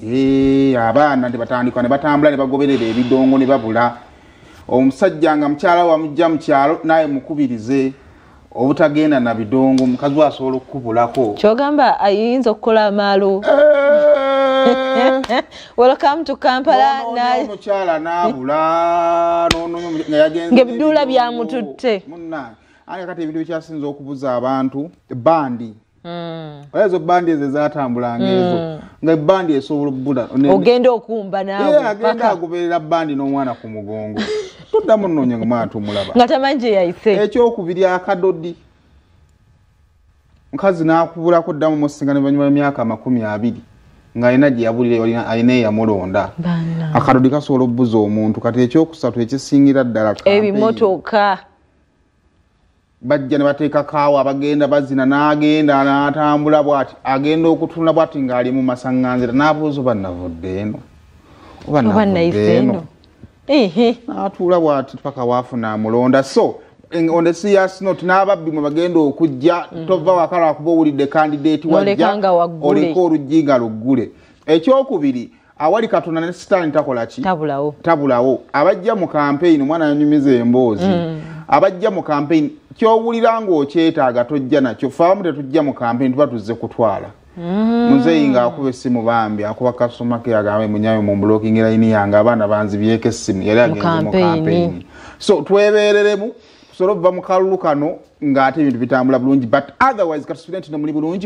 abaana tebatandika ne batambula ne bagoberera ebidongo ne babula omusajja nga mukyala wamujja mu kyalo naye mukubirize obutagenda na bidongo mukazi asobola okukubulako kyogamba ayinza okukola amaalo welcome to Kampala mukyala naabula ng'ebiduula byamututte ane kati ebintu bikyasinza okubuza abantu bandi ezo bandi ezo zatambulanga ezo nga bandi esobola obbula ogenda okumba naawe agenda agoberera bandi n'omwana ku mugongo tuddamu nnoonya nga mwana tumulaba nga tamanyi gye yayise ekyokubiri akadodi mukazi n'akubulako ddamu musinga ne banyuma emyaka 20 ng'alina gye yabulire alina eyamulonda akadodi kasobola obbuza omuntu kati ekyokusatu ekisingira ddala ebimotoka bajja ne bateeka kaawa bagenda bazina n'agenda n'atambula bw'ati agenda okutunda bw'ati ng'ali mu masaŋŋanzira n'abuuza oba navudde eno oba navudde eno n'atuula bw'ati paka waafuna amulonda so on the serious note n'ababbi mwe bagenda okujja tova wakala akuba owulidde kandidate wajja oliko oluggi nga luggule ekyokubiri awali katonda ne sitaani takola ki tabulawo abajja mu campaign omwana yanyumiza emboozi abajja mu campaign kyowulira ng'okyetaaga tojja nakyo faamu tetujja mu campaign tuba tuzze kutwala muzeeyi ng'akuba essimu bambi akuba customer care agambe munyayo mu blocking line yange abaana banzibyeko essimu yali agenze mu campaign so twebeereremu tusobole okuva mu kalulu kano ng'ate ebintu bitambula bulungi but otherwise katusulenti no muli bulungi